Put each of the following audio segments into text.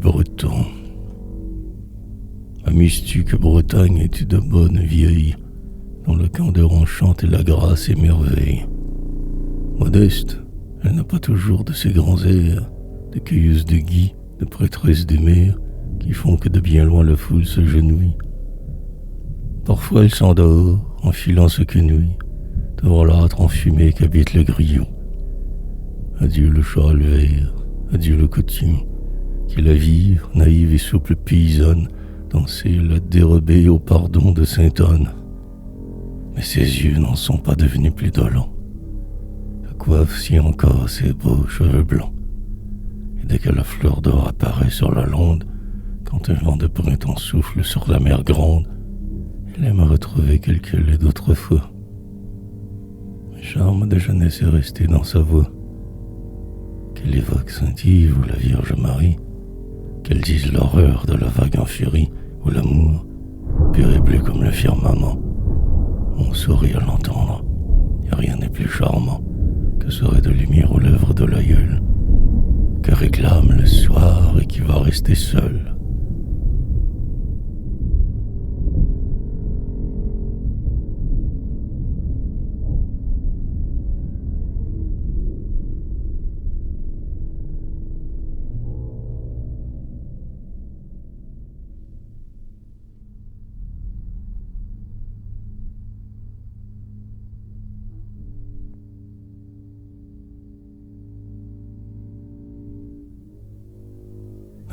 breton. Amuses-tu que Bretagne est de bonne vieille, dont le candeur enchante et la grâce émerveille? Modeste, elle n'a pas toujours de ces grands airs, de cueilleuse de gui, de prêtresse des mers, qui font que de bien loin la foule se genouille. Parfois elle s'endort, en filant ce quenouille, devant l'âtre enfumé qu'habite le grillon. Adieu le châle vert, adieu le coton, qui la vire, naïve et souple paysanne, danser la dérobée au pardon de Sainte-Anne. Mais ses yeux n'en sont pas devenus plus dolents. La coiffe si encore ses beaux cheveux blancs. Et dès que la fleur d'or apparaît sur la londe, quand un vent de printemps souffle sur la mer grande, elle aime retrouver quelques laits d'autrefois. Le charme de jeunesse est resté dans sa voix. Qu'elle évoque Saint-Yves ou la Vierge Marie, qu'elle dise l'horreur de la vague en furie, ou l'amour, pur et bleu comme le firmament. On sourit à l'entendre, et rien n'est plus charmant que serait de lumière aux lèvres de l'aïeul, que réclame le soir et qui va rester seul.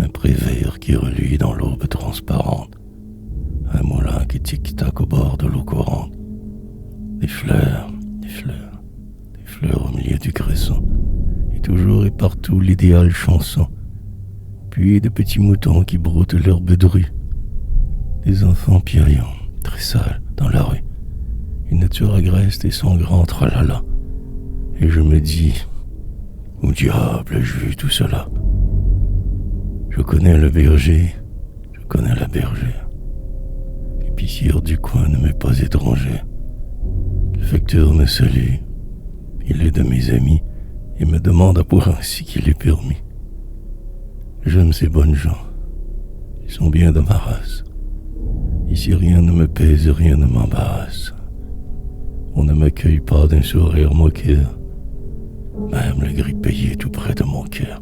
Un prévert qui reluit dans l'aube transparente, un moulin qui tic-tac au bord de l'eau courante, des fleurs, des fleurs, des fleurs au milieu du cresson, et toujours et partout l'idéal chanson, puis de petits moutons qui broutent l'herbe de rue, des enfants piaillant, très sales, dans la rue, une nature agreste et son grand tralala, et je me dis, où diable ai-je vu tout cela? Je connais le berger, je connais la bergère. L'épicière du coin ne m'est pas étranger. Le facteur me salue, il est de mes amis et me demande à boire ainsi qu'il est permis. J'aime ces bonnes gens, ils sont bien de ma race. Ici rien ne me pèse, rien ne m'embarrasse. On ne m'accueille pas d'un sourire moqueur, même le gris payé tout près de mon cœur.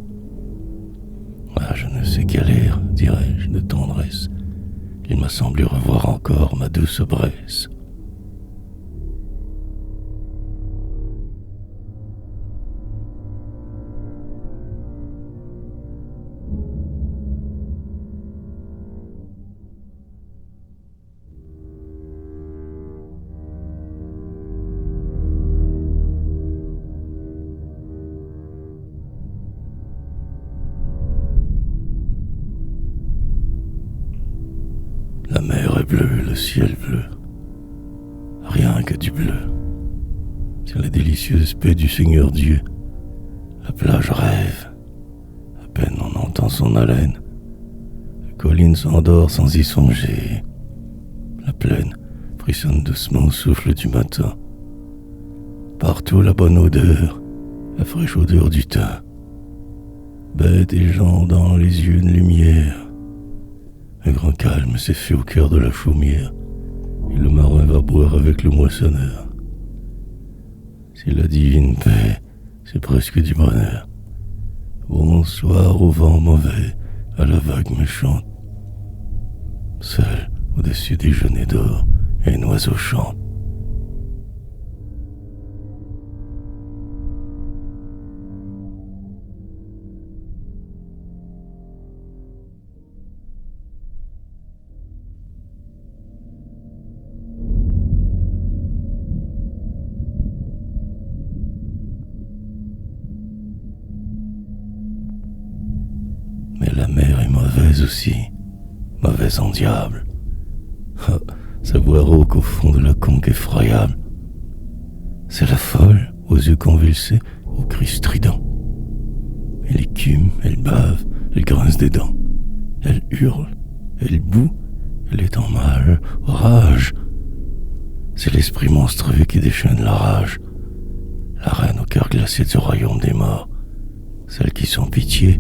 Ah, je ne sais quel air, dirais-je, de tendresse. Il m'a semblé revoir encore ma douce Bresse. La mer est bleue, le ciel bleu, rien que du bleu. C'est la délicieuse paix du Seigneur Dieu. La plage rêve, à peine on entend son haleine. La colline s'endort sans y songer. La plaine frissonne doucement au souffle du matin. Partout la bonne odeur, la fraîche odeur du thym. Bêtes et gens dans les yeux une lumière. Un grand calme s'est fait au cœur de la chaumière, et le marin va boire avec le moissonneur. C'est la divine paix, c'est presque du bonheur. Bonsoir au vent mauvais, à la vague méchante. Seul, au-dessus des genêts d'or, un oiseau chante. Mais la mer est mauvaise aussi, mauvaise en diable. Ah, sa voix rauque au fond de la conque effroyable. C'est la folle, aux yeux convulsés, aux cris stridents. Elle écume, elle bave, elle grince des dents. Elle hurle, elle bout, elle est en mal, rage. C'est l'esprit monstrueux qui déchaîne la rage. La reine au cœur glacé du royaume des morts. Celle qui sans pitié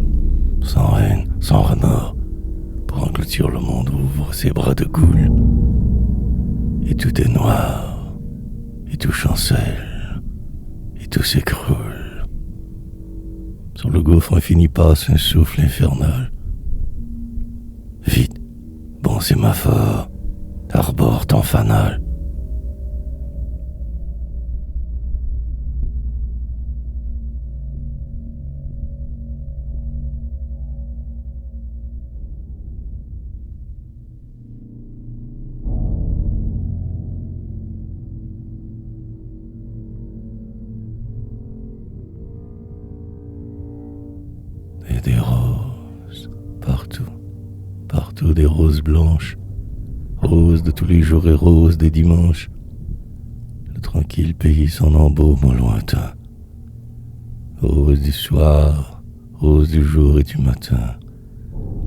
sans haine, sans remords, pour engloutir le monde ouvre ses bras de goule. Et tout est noir, et tout chancelle, et tout s'écroule. Sur le gouffre infini passe un souffle infernal. Vite, bon sémaphore, arbore ton fanal. Et des roses, partout, partout des roses blanches, roses de tous les jours et roses des dimanches. Le tranquille pays s'en embaume au lointain. Rose du soir, rose du jour et du matin,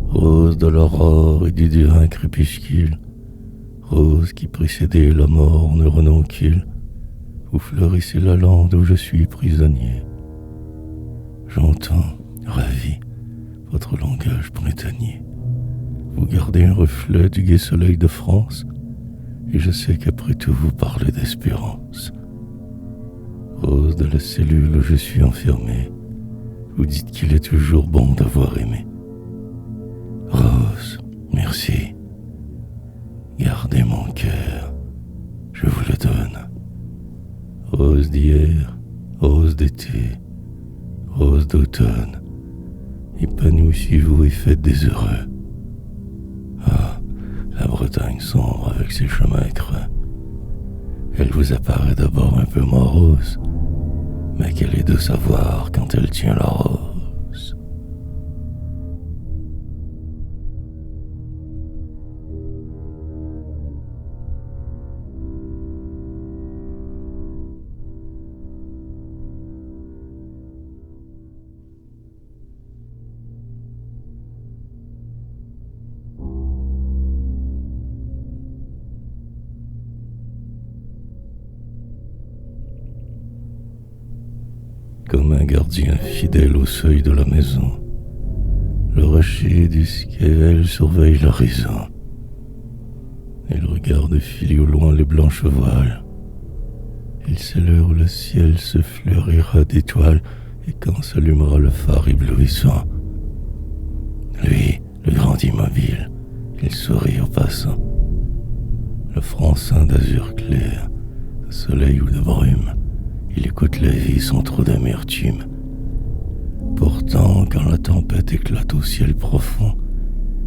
rose de l'aurore et du divin crépuscule, rose qui précédait la morne renoncule, où fleurissait la lande où je suis prisonnier. J'entends, ravi, votre langage printanier. Vous gardez un reflet du gai soleil de France, et je sais qu'après tout vous parlez d'espérance. Rose de la cellule où je suis enfermé, vous dites qu'il est toujours bon d'avoir aimé. Rose, merci. Gardez mon cœur, je vous le donne. Rose d'hier, rose d'été, rose d'automne, épanouissez-vous et faites des heureux. Ah, la Bretagne sombre avec ses chemins creux. Elle vous apparaît d'abord un peu morose, mais qu'elle est douce à voir quand elle tient la rose. Comme un gardien fidèle au seuil de la maison, le rocher du Skevel surveille l'horizon. Il regarde filer au loin les blanches voiles. Il sait l'heure où le ciel se fleurira d'étoiles et quand s'allumera le phare éblouissant. Lui, le grand immobile, il sourit aux passants. Le front ceint d'azur clair, de soleil ou de brume, il écoute la vie sans trop d'amertume. Pourtant, quand la tempête éclate au ciel profond,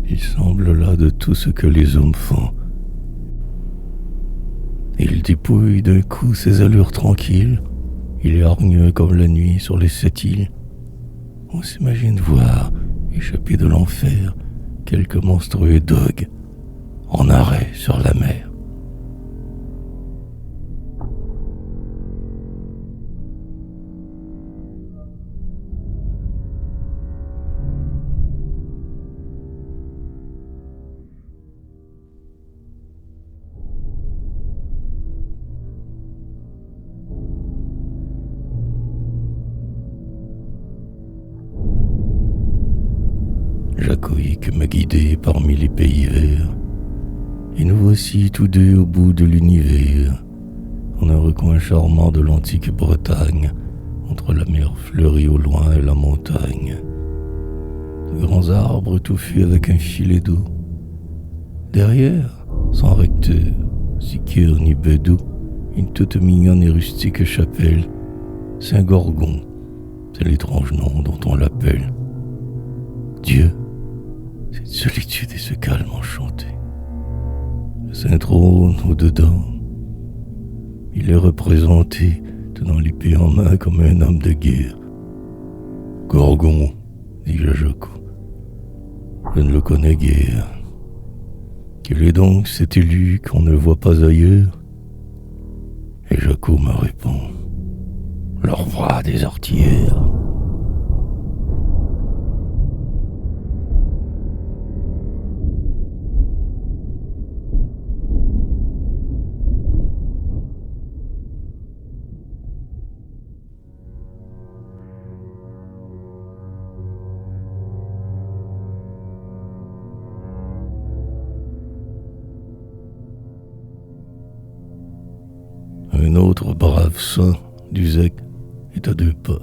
il semble là de tout ce que les hommes font. Il dépouille d'un coup ses allures tranquilles, il est hargneux comme la nuit sur les 7 îles. On s'imagine voir, échappé de l'enfer, quelques monstrueux dogues en arrêt sur la mer. Jacoïque m'a guidé parmi les pays verts, et nous voici tous deux au bout de l'univers, en un recoin charmant de l'antique Bretagne, entre la mer fleurie au loin et la montagne. De grands arbres touffus avec un filet d'eau. Derrière, sans recteur, sicure ni bedeau, une toute mignonne et rustique chapelle, Saint-Gorgon, c'est l'étrange nom dont on l'appelle. Dieu, cette solitude et ce calme enchanté. Le saint trône au-dedans, il est représenté tenant l'épée en main comme un homme de guerre. Gorgon, dis-je à Jaco, je ne le connais guère. Quel est donc cet élu qu'on ne voit pas ailleurs? Et Jaco me répond, le roi des artilleurs. Un autre brave saint du Zec est à 2 pas,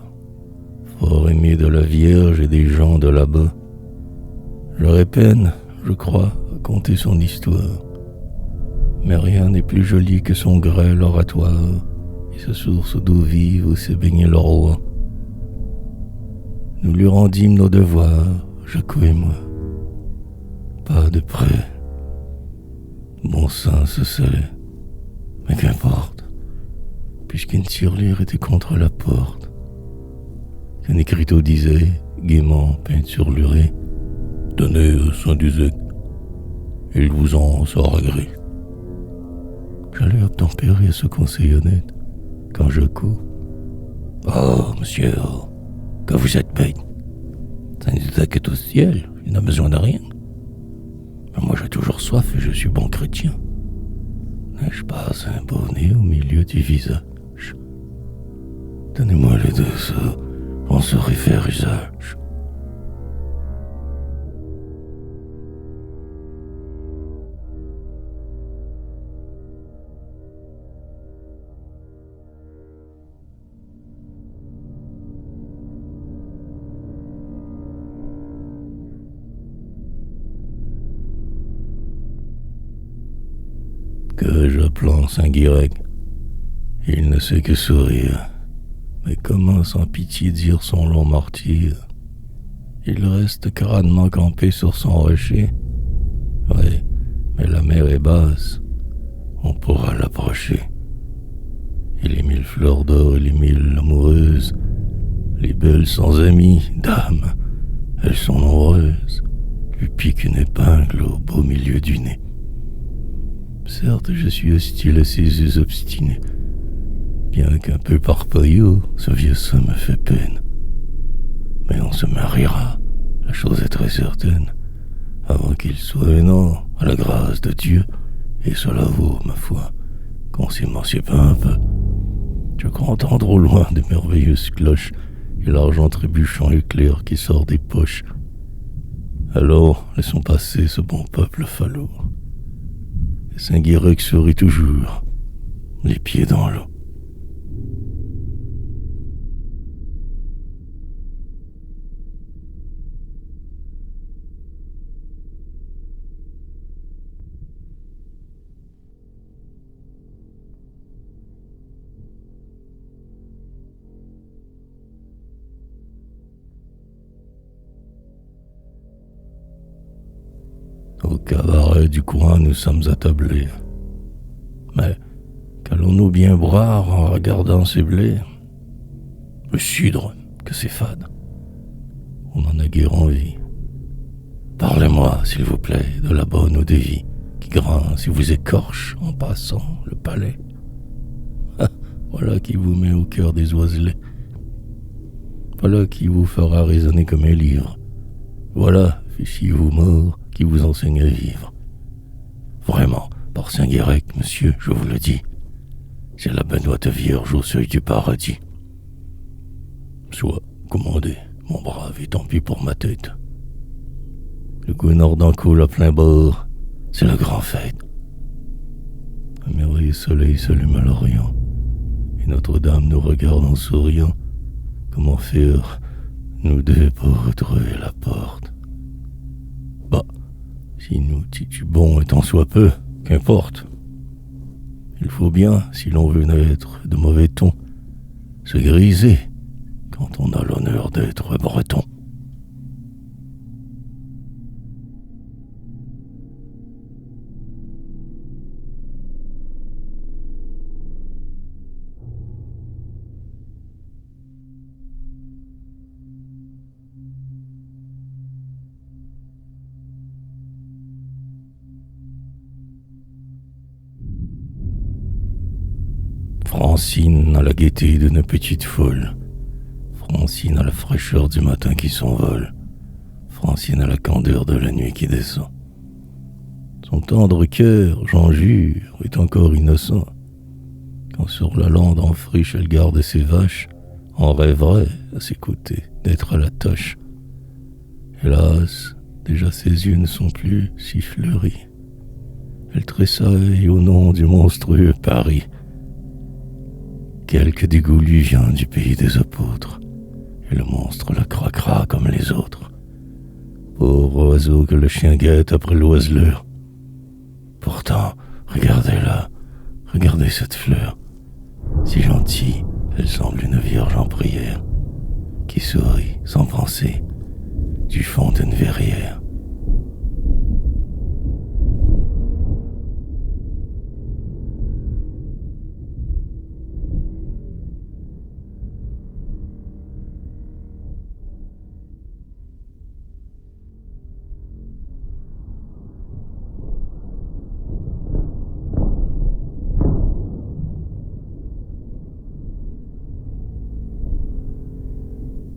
fort aimé de la Vierge et des gens de là-bas. J'aurais peine, je crois, à conter son histoire, mais rien n'est plus joli que son grêle oratoire et sa source d'eau vive où s'est baigné le roi. Nous lui rendîmes nos devoirs, Jaco et moi, pas de près. Bon sang se scellait, mais qu'importe, puisqu'une tirelire était contre la porte, qu'un écriteau disait, gaiement peint sur l'urée, « Tenez, Saint du Zec, il vous en sera gré. » J'allais obtempérer à ce conseil honnête, quand Jaco, « Oh, monsieur, que vous êtes bête. Saint du Zec est au ciel, il n'a besoin de rien. Mais moi j'ai toujours soif et je suis bon chrétien. N'ai-je pas un bonnet au milieu du visage? Donnez-moi les 2 sous, on saurait faire usage. » Que je plante Saint-Guirec, il ne sait que sourire, mais comment sans pitié dire son long martyre? Il reste crânement campé sur son rocher. Oui, mais la mer est basse, on pourra l'approcher. Et les 1000 fleurs d'or et les 1000 amoureuses, les belles sans amis, dames, elles sont nombreuses, lui piquent une épingle au beau milieu du nez. Certes, je suis hostile à ces yeux obstinés, bien qu'un peu parpaillot, ce vieux saint me fait peine. Mais on se mariera, la chose est très certaine, avant qu'il soit un an, à la grâce de Dieu, et cela vaut, ma foi, qu'on s'émancipe un peu. Je crois entendre au loin des merveilleuses cloches et l'argent trébuchant éclair qui sort des poches. Alors, laissons passer ce bon peuple falot. Saint-Guirec sourit toujours, les pieds dans l'eau. Au cabaret du coin, nous sommes attablés. Mais qu'allons-nous bien boire en regardant ces blés? Le cidre, que c'est fade. On en a guère envie. Parlez-moi, s'il vous plaît, de la bonne eau de vie qui grince et vous écorche en passant le palais. Voilà qui vous met au cœur des oiselets. Voilà qui vous fera raisonner comme un livre. Voilà, fichiez-vous mort, qui vous enseigne à vivre. Vraiment, par Saint-Guirec, monsieur, je vous le dis, c'est la benoîte vierge au seuil du paradis. Soit commandé, mon brave, et tant pis pour ma tête. Le Gouinardant coule à plein bord, c'est la grande fête. Un merveilleux soleil s'allume à l'Orient, et Notre-Dame nous regarde en souriant. Comment faire, nous deux, pour retrouver la porte? Bah, si nous titubons et tant soit peu, qu'importe. Il faut bien, si l'on veut n'être de mauvais ton, se griser quand on a l'honneur d'être breton. Francine a la gaieté d'une petite folle. Francine a la fraîcheur du matin qui s'envole. Francine a la candeur de la nuit qui descend. Son tendre cœur, j'en jure, est encore innocent. Quand sur la lande en friche elle garde ses vaches, on rêverait, à ses côtés, d'être à la tâche. Hélas, déjà ses yeux ne sont plus si fleuris. Elle tressaille au nom du monstrueux Paris. quelque dégoût lui vient du pays des apôtres, et le monstre la croquera comme les autres. Pauvre oiseau que le chien guette après l'oiseleur. Pourtant, regardez-la, regardez cette fleur. Si gentille, elle semble une vierge en prière, qui sourit sans penser du fond d'une verrière.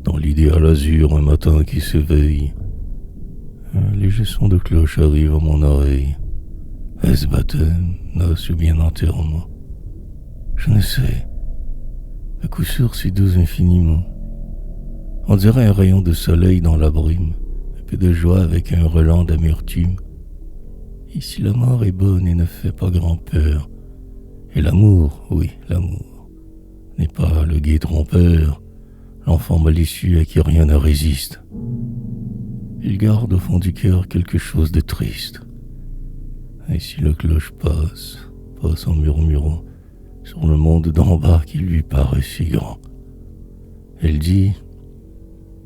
Dans l'idéal azur, un matin qui s'éveille, un léger son de cloche arrive à mon oreille. Est-ce baptême, noce ou bien enterrement? Je ne sais. À coup sûr si doux infiniment. On dirait un rayon de soleil dans la brume, un peu de joie avec un relent d'amertume. Ici la mort est bonne et ne fait pas grand-peur. Et l'amour, oui, l'amour, n'est pas le gai trompeur, l'enfant malicieux à qui rien ne résiste. Il garde au fond du cœur quelque chose de triste. Et si la cloche passe en murmurant sur le monde d'en bas qui lui paraît si grand, elle dit: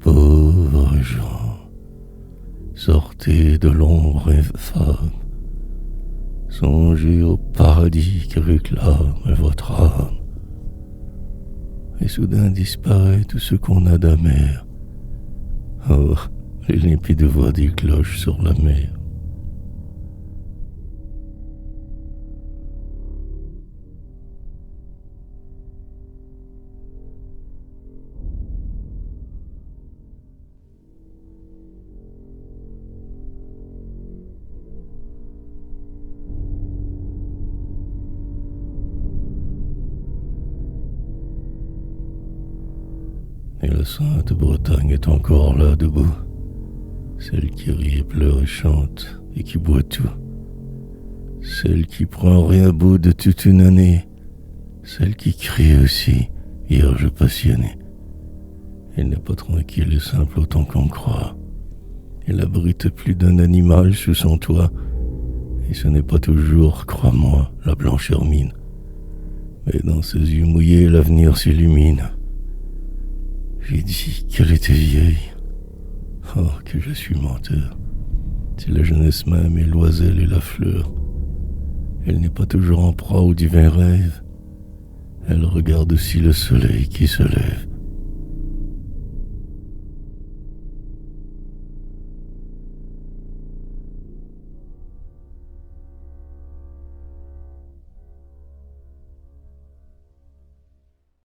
pauvres gens, sortez de l'ombre infâme, songez au paradis qui réclame votre âme. Et soudain disparaît tout ce qu'on a d'amer. Oh, les limpides voix des cloches sur la mer. Et la sainte Bretagne est encore là debout, celle qui rit et pleure et chante et qui boit tout, celle qui prend rien bout de toute une année, celle qui crie aussi, vierge passionnée. Elle n'est pas tranquille et simple autant qu'on croit. Elle abrite plus d'un animal sous son toit, et ce n'est pas toujours, crois-moi, la blanche hermine. Mais dans ses yeux mouillés, l'avenir s'illumine. J'ai dit qu'elle était vieille. Oh, que je suis menteur. C'est la jeunesse même et l'oiselle et la fleur. Elle n'est pas toujours en proie au divin rêve. Elle regarde aussi le soleil qui se lève